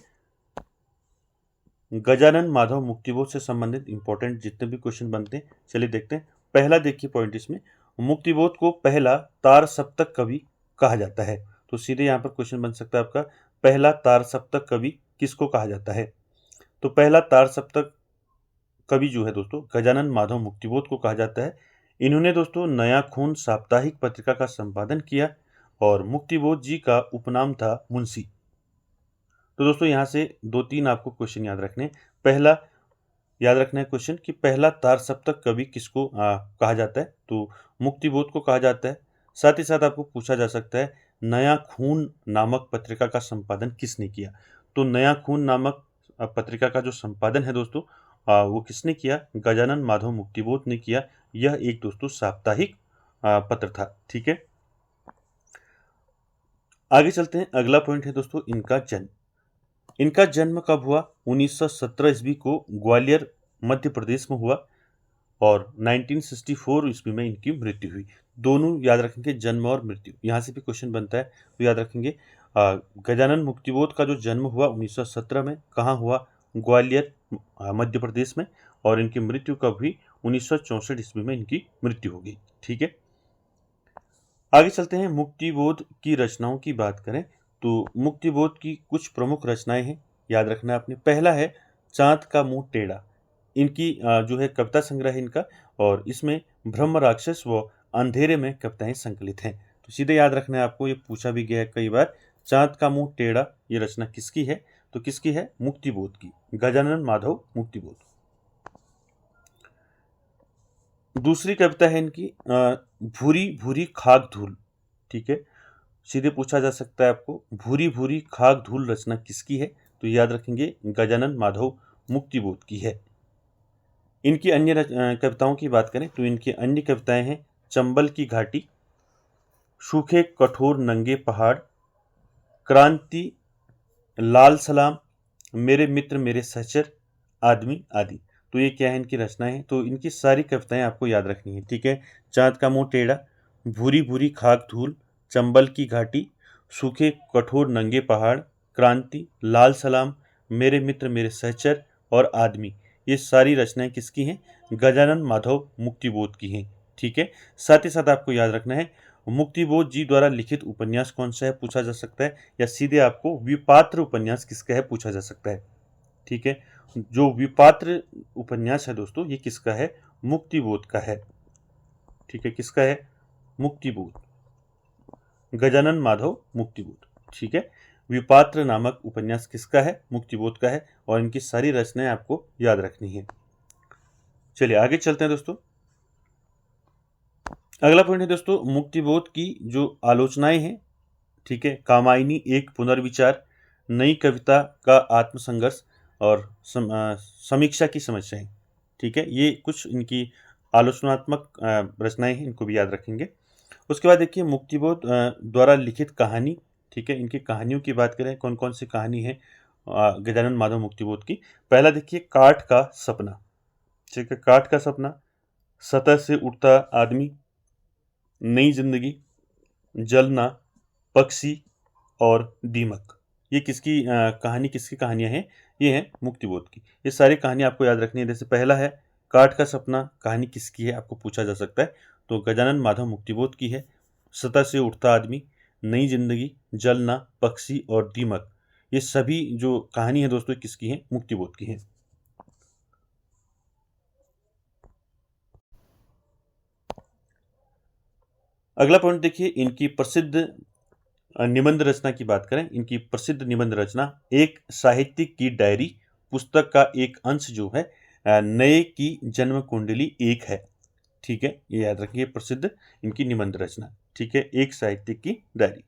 गजानन माधव मुक्तिबोध से संबंधित इंपॉर्टेंट जितने भी क्वेश्चन बनते हैं चलिए देखते हैं। पहला देखिए पॉइंट इसमें, मुक्तिबोध को पहला तार सप्तक कवि कहा जाता है। तो सीधे यहाँ पर क्वेश्चन बन सकता है आपका, पहला तार सप्तक कवि किसको कहा जाता है। तो पहला तार सप्तक कवि जो है दोस्तों गजानन माधव मुक्तिबोध को कहा जाता है। इन्होंने दोस्तों नया खून साप्ताहिक पत्रिका का संपादन किया और मुक्तिबोध जी का उपनाम था मुंशी। तो दोस्तों यहाँ से 2-3 आपको क्वेश्चन याद रखने। पहला याद रखना है क्वेश्चन कि पहला तार सप्तक कवि किसको कहा जाता है, तो मुक्तिबोध को कहा जाता है। साथ ही साथ आपको पूछा जा सकता है नया खून नामक पत्रिका का संपादन किसने किया। तो नया खून नामक पत्रिका का जो संपादन है दोस्तों वो किसने किया, गजानन माधव मुक्तिबोध ने किया। यह एक दोस्तों साप्ताहिक पत्र था। ठीक है, आगे चलते हैं, अगला पॉइंट है दोस्तों इनका जन्म। इनका जन्म कब हुआ? 1917 ईस्वी को ग्वालियर मध्य प्रदेश में हुआ और 1964 ईस्वी में इनकी मृत्यु हुई। दोनों याद रखेंगे, जन्म और मृत्यु। यहाँ से भी क्वेश्चन बनता है तो याद रखेंगे। गजानन मुक्तिबोध का जो जन्म हुआ 1917 में, कहाँ हुआ? ग्वालियर मध्य प्रदेश में। और इनकी मृत्यु कब हुई? 1964 ईस्वी में इनकी मृत्यु हो गई। ठीक है, आगे चलते हैं। मुक्तिबोध की रचनाओं की बात करें तो मुक्तिबोध की कुछ प्रमुख रचनाएं हैं, याद रखना है आपने। पहला है चाँद का मुंह टेढ़ा। इनकी जो है कविता संग्रह है इनका, और इसमें ब्रह्म राक्षस व अंधेरे में कविताएं संकलित हैं। तो सीधे याद रखना है आपको, ये पूछा भी गया है कई बार। चाँद का मुंह टेढ़ा ये रचना किसकी है? तो किसकी है? मुक्तिबोध की, गजानन माधव मुक्तिबोध। दूसरी कविता है इनकी भूरी भूरी खाक धूल। ठीक है, सीधे पूछा जा सकता है आपको, भूरी भूरी खाक धूल रचना किसकी है? तो याद रखेंगे, गजानन माधव मुक्तिबोध की है। इनकी अन्य कविताओं की बात करें तो इनकी अन्य कविताएं हैं चंबल की घाटी, सूखे कठोर नंगे पहाड़, क्रांति, लाल सलाम, मेरे मित्र मेरे सहचर, आदमी आदि। तो ये क्या है? इनकी रचनाएं हैं। तो इनकी सारी कविताएं आपको याद रखनी है। ठीक है, चाँद का मुंह टेढ़ा, भूरी भूरी खाक धूल, चंबल की घाटी, सूखे कठोर नंगे पहाड़, क्रांति, लाल सलाम, मेरे मित्र मेरे सहचर और आदमी। ये सारी रचनाएं किसकी हैं? गजानन माधव मुक्तिबोध की हैं। ठीक है, साथ ही साथ आपको याद रखना है, मुक्तिबोध जी द्वारा लिखित उपन्यास कौन सा है पूछा जा सकता है, या सीधे आपको विपात्र उपन्यास किसका है पूछा जा सकता है। ठीक है, जो विपात्र उपन्यास है दोस्तों, ये किसका है? मुक्तिबोध का है। ठीक है, किसका है? मुक्तिबोध, गजानन माधव मुक्तिबोध। ठीक है, विपात्र नामक उपन्यास किसका है? मुक्तिबोध का है, और इनकी सारी रचनाएं आपको याद रखनी है। चलिए आगे चलते हैं दोस्तों। अगला पॉइंट है दोस्तों, मुक्तिबोध की जो आलोचनाएं हैं। ठीक है, कामायनी एक पुनर्विचार, नई कविता का आत्मसंघर्ष और समीक्षा की समस्याएं। ठीक है, ये कुछ इनकी आलोचनात्मक रचनाएं हैं, इनको भी याद रखेंगे। उसके बाद देखिए मुक्तिबोध द्वारा लिखित कहानी। ठीक है, इनकी कहानियों की बात करें, कौन कौन सी कहानी है गजानन माधव मुक्तिबोध की। पहला देखिए, काठ का सपना। ठीक है, काठ का सपना, सतह से उठता आदमी, नई जिंदगी, जलना, पक्षी और दीमक। ये किसकी कहानी, किसकी कहानियां हैं? ये हैं मुक्तिबोध की। ये सारी कहानी आपको याद रखनी है। जैसे पहला है काठ का सपना, कहानी किसकी है आपको पूछा जा सकता है, तो गजानन माधव मुक्तिबोध की है। सतह से उठता आदमी, नई जिंदगी, जलना, पक्षी और दीमक, ये सभी जो कहानी है दोस्तों किसकी है? मुक्तिबोध की है। अगला पॉइंट देखिए, इनकी प्रसिद्ध निबंध रचना की बात करें। इनकी प्रसिद्ध निबंध रचना एक साहित्यिक की डायरी, पुस्तक का एक अंश जो है नए की जन्म कुंडली एक है। ठीक है, ये याद रखिए, प्रसिद्ध इनकी निबंध रचना। ठीक है, एक साहित्यिक की डायरी।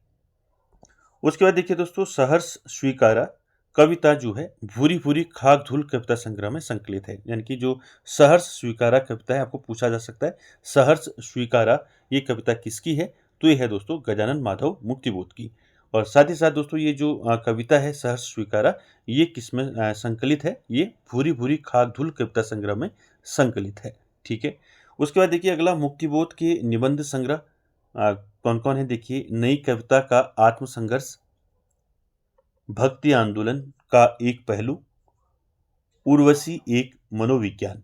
उसके बाद देखिए दोस्तों, सहर्ष स्वीकारा कविता जो है भूरी भूरी खाक धूल कविता संग्रह में संकलित है। यानी कि जो सहर्ष स्वीकारा कविता है, आपको पूछा जा सकता है सहर्ष स्वीकारा ये कविता किसकी है? तो ये है दोस्तों गजानन माधव मुक्तिबोध की। और साथ ही साथ दोस्तों, ये जो कविता है सहर्ष स्वीकारा, ये किसमें संकलित है? ये भूरी भूरी खाक धूल कविता संग्रह में संकलित है। ठीक है, उसके बाद देखिए अगला, मुक्तिबोध के निबंध संग्रह कौन कौन है? देखिए, नई कविता का आत्मसंघर्ष, भक्ति आंदोलन का एक पहलू, उर्वशी एक मनोविज्ञान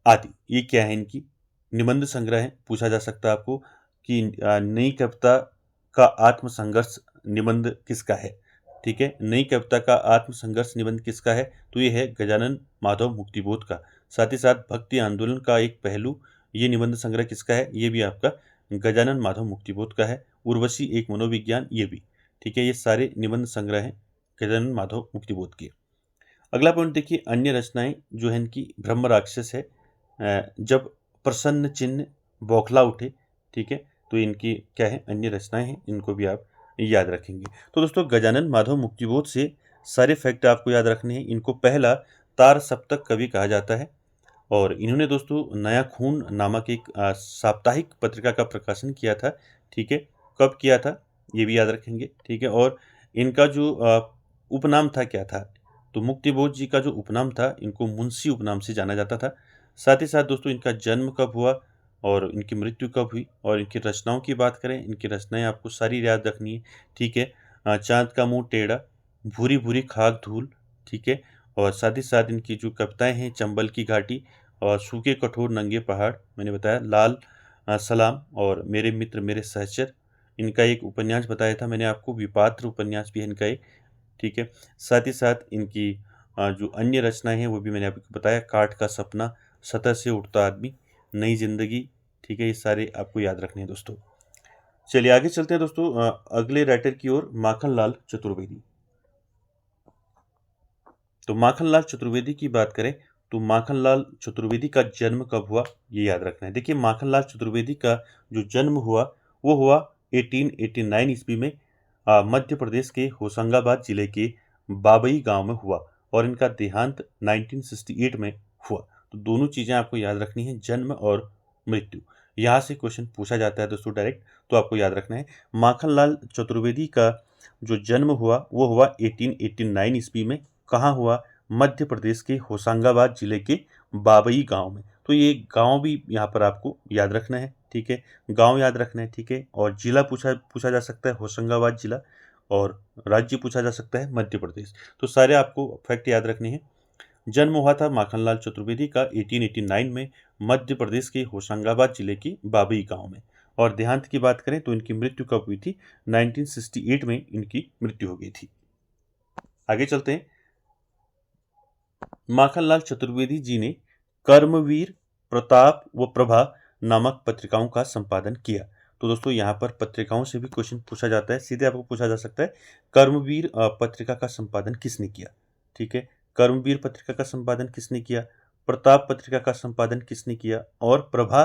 आदि। ये क्या है? इनकी निबंध संग्रह है। पूछा जा सकता है आपको कि नई कविता का आत्मसंघर्ष निबंध किसका है। ठीक है, नई कविता का आत्मसंघर्ष निबंध किसका है? तो ये है गजानन माधव मुक्तिबोध का। साथ ही साथ भक्ति आंदोलन का एक पहलू, ये निबंध संग्रह किसका है? ये भी आपका गजानन माधव मुक्तिबोध का है। उर्वशी एक मनोविज्ञान, ये भी। ठीक है, ये सारे निबंध संग्रह हैं गजानन माधव मुक्तिबोध के। अगला पॉइंट देखिए, अन्य रचनाएं जो है इनकी, ब्रह्म राक्षस है, जब प्रसन्न चिन्ह बौखला उठे। ठीक है, तो इनकी क्या है? अन्य रचनाएं हैं, इनको भी आप याद रखेंगे। तो दोस्तों, गजानन माधव मुक्तिबोध से सारे फैक्ट आपको याद रखने हैं। इनको पहला तार सप्तक कवि कहा जाता है, और इन्होंने दोस्तों नया खून नामक एक साप्ताहिक पत्रिका का प्रकाशन किया था। ठीक है, कब किया था ये भी याद रखेंगे। ठीक है, और इनका जो उपनाम था क्या था? तो मुक्तिबोध जी का जो उपनाम था, इनको मुंशी उपनाम से जाना जाता था। साथ ही साथ दोस्तों इनका जन्म कब हुआ और इनकी मृत्यु कब हुई, और इनकी रचनाओं की बात करें, इनकी रचनाएं आपको सारी याद रखनी है, ठीक है। चाँद का मुँह टेढ़ा, भूरी भूरी खाक धूल, ठीक है। और साथ ही साथ इनकी जो कविताएं हैं, चंबल की घाटी और सूखे कठोर नंगे पहाड़, मैंने बताया, लाल सलाम और मेरे मित्र मेरे सहचर। इनका एक उपन्यास बताया था मैंने आपको, विपात्र उपन्यास भी है इनका एक, ठीक है। साथ ही साथ इनकी जो अन्य रचनाएं हैं वो भी मैंने आपको बताया, काठ का सपना, सतह से उठता आदमी, नई जिंदगी, ठीक है। ये सारे आपको याद रखने हैं दोस्तों। चलिए आगे चलते हैं दोस्तों अगले राइटर की ओर, माखनलाल चतुर्वेदी। तो माखनलाल चतुर्वेदी की बात करें तो माखनलाल चतुर्वेदी का जन्म कब हुआ, ये याद रखना है। देखिए माखनलाल चतुर्वेदी का जो जन्म हुआ वो हुआ 1889 ईस्वी में मध्य प्रदेश के होशंगाबाद जिले के बाबई गांव में हुआ, और इनका देहांत 1968 में हुआ। तो दोनों चीज़ें आपको याद रखनी है, जन्म और मृत्यु। यहाँ से क्वेश्चन पूछा जाता है दोस्तों डायरेक्ट, तो आपको याद रखना है। माखनलाल चतुर्वेदी का जो जन्म हुआ वो हुआ 1889 ईस्वी में। कहाँ हुआ? मध्य प्रदेश के होशंगाबाद जिले के बाबई गांव में। तो ये गांव भी यहाँ पर आपको याद रखना है, ठीक है। गांव याद रखना है, ठीक है। और जिला पूछा जा सकता है, होशंगाबाद जिला, और राज्य पूछा जा सकता है मध्य प्रदेश। तो सारे आपको फैक्ट याद रखने हैं। जन्म हुआ था माखनलाल चतुर्वेदी का 1889 में मध्य प्रदेश के होशंगाबाद जिले के बाबई गांव में। और देहांत की बात करें तो इनकी मृत्यु कब हुई थी? 1968 में इनकी मृत्यु हो गई थी। आगे चलते हैं। माखनलाल चतुर्वेदी जी ने कर्मवीर, प्रताप व प्रभा नामक पत्रिकाओं का संपादन किया। तो दोस्तों यहाँ पर पत्रिकाओं से भी क्वेश्चन पूछा जाता है, सीधे आपको पूछा जा सकता है कर्मवीर पत्रिका का संपादन किसने किया, ठीक है। कर्मवीर पत्रिका का संपादन किसने किया, प्रताप पत्रिका का संपादन किसने किया, और प्रभा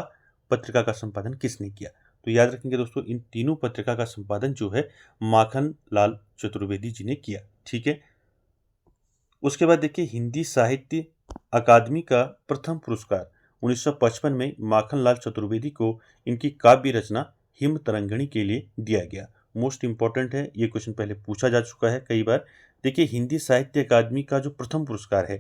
पत्रिका का संपादन किसने किया। तो याद रखेंगे दोस्तों, इन तीनों पत्रिका का संपादन जो है माखनलाल चतुर्वेदी जी ने किया, ठीक है। उसके बाद देखिए, हिंदी साहित्य अकादमी का प्रथम पुरस्कार 1955 में माखनलाल चतुर्वेदी को इनकी काव्य रचना हिम तरंगिणी के लिए दिया गया। मोस्ट इंपॉर्टेंट है, ये क्वेश्चन पहले पूछा जा चुका है कई बार। देखिए हिंदी साहित्य अकादमी का जो प्रथम पुरस्कार है,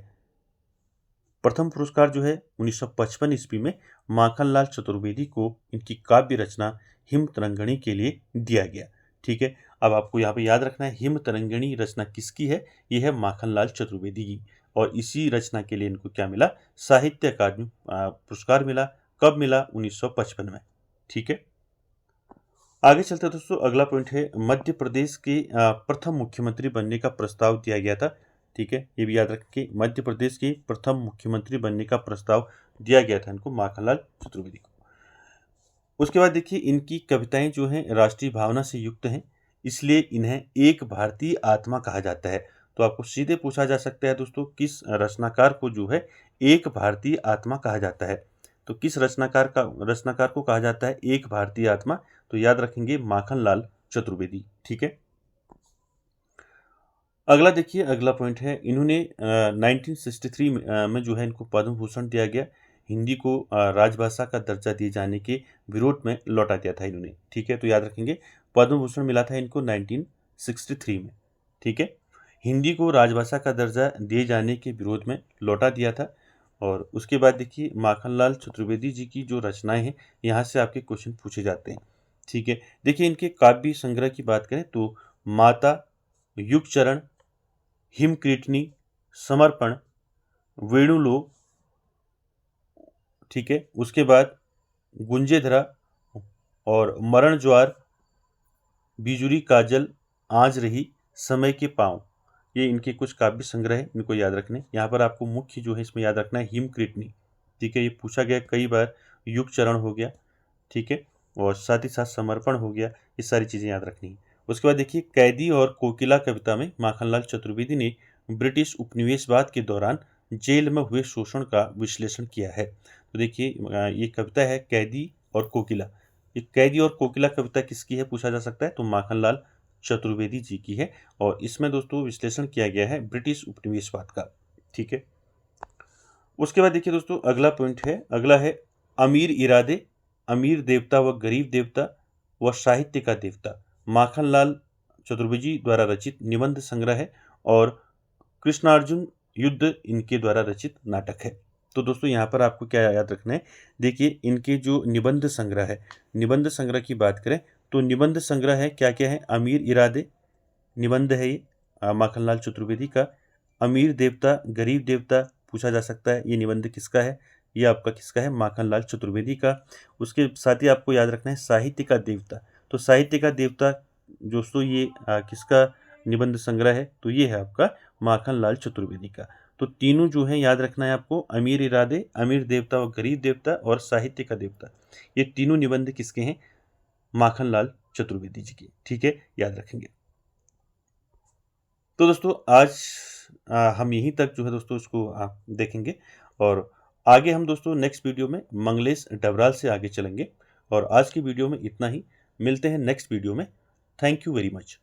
प्रथम पुरस्कार जो है 1955 ईस्वी में माखनलाल चतुर्वेदी को इनकी काव्य रचना हिम तरंगिणी के लिए दिया गया, ठीक है। अब आपको यहाँ पे याद रखना है, हिम तरंगिणी रचना किसकी है? ये है माखनलाल चतुर्वेदी की, और इसी रचना के लिए इनको क्या मिला? साहित्य अकादमी पुरस्कार मिला। कब मिला? 1955 में, ठीक है। आगे चलते हैं दोस्तों, अगला पॉइंट है मध्य प्रदेश के प्रथम मुख्यमंत्री बनने का प्रस्ताव दिया गया था, ठीक है। ये भी याद रखें, मध्य प्रदेश के प्रथम मुख्यमंत्री बनने का प्रस्ताव दिया गया था इनको, माखनलाल चतुर्वेदी को। उसके बाद देखिए, इनकी कविताएं जो हैं राष्ट्रीय भावना से युक्त हैं, इसलिए इन्हें एक भारतीय आत्मा कहा जाता है। तो आपको सीधे पूछा जा सकता है दोस्तों, किस रचनाकार को जो है एक भारतीय आत्मा कहा जाता है? तो किस रचनाकार को कहा जाता है एक भारतीय आत्मा? तो याद रखेंगे, माखनलाल चतुर्वेदी, ठीक है। अगला देखिए, अगला पॉइंट है, इन्होंने 1963 में जो है इनको पद्म भूषण दिया गया। हिंदी को राजभाषा का दर्जा दिए जाने के विरोध में लौटा दिया था इन्होंने, ठीक है। तो याद रखेंगे, पद्म भूषण मिला था इनको 1963 में, ठीक है। हिंदी को राजभाषा का दर्जा दिए जाने के विरोध में लौटा दिया था। और उसके बाद देखिए, माखनलाल चतुर्वेदी जी की जो रचनाएं हैं, यहाँ से आपके क्वेश्चन पूछे जाते हैं, ठीक है। देखिए इनके काव्य संग्रह की बात करें तो माता, युगचरण, हिमकृतनी, समर्पण, वेणुलोक, ठीक है। उसके बाद गुंजेधरा और मरण ज्वार, बिजुरी काजल, आज रही, समय के पाँव, ये इनके कुछ काव्य संग्रह है, इनको याद रखने। यहाँ पर आपको मुख्य जो है इसमें याद रखना है हिमकृतनी, ठीक है। ये पूछा गया कई बार। युगचरण हो गया, ठीक है, और साथ ही साथ समर्पण हो गया, ये सारी चीज़ें याद रखनी है। उसके बाद देखिए, कैदी और कोकिला कविता में माखनलाल चतुर्वेदी ने ब्रिटिश उपनिवेशवाद के दौरान जेल में हुए शोषण का विश्लेषण किया है। तो देखिए ये कविता है कैदी और कोकिला। ये कैदी और कोकिला कविता किसकी है पूछा जा सकता है, तो माखनलाल चतुर्वेदी जी की है। और इसमें दोस्तों विश्लेषण किया गया है ब्रिटिश उपनिवेशवाद का, ठीक है। उसके बाद देखिए दोस्तों, अगला पॉइंट है, अगला है अमीर इरादे, अमीर देवता व गरीब देवता व साहित्य का देवता, माखनलाल चतुर्वेदी द्वारा रचित निबंध संग्रह है। और कृष्णार्जुन युद्ध इनके द्वारा रचित नाटक है। तो दोस्तों यहाँ पर आपको क्या याद रखना है, देखिए इनके जो निबंध संग्रह है, निबंध संग्रह की बात करें तो निबंध संग्रह है क्या क्या है, अमीर इरादे निबंध है ये माखनलाल चतुर्वेदी का। अमीर देवता गरीब देवता पूछा जा सकता है, ये निबंध किसका है, ये आपका किसका है, माखनलाल चतुर्वेदी का। उसके साथ ही आपको याद रखना है साहित्य का देवता, तो साहित्य का देवता दोस्तों ये किसका निबंध संग्रह है, तो ये है आपका माखनलाल चतुर्वेदी का। तो तीनों जो है याद रखना है आपको, अमीर इरादे, अमीर देवता और गरीब देवता और साहित्य का देवता, ये तीनों निबंध किसके हैं, माखनलाल चतुर्वेदी जी के। ठीक है, याद रखेंगे। तो दोस्तों आज हम यहीं तक जो है दोस्तों इसको देखेंगे, और आगे हम दोस्तों नेक्स्ट वीडियो में मंगलेश डबराल से आगे चलेंगे। और आज की वीडियो में इतना ही, मिलते हैं नेक्स्ट वीडियो में। Thank you very much.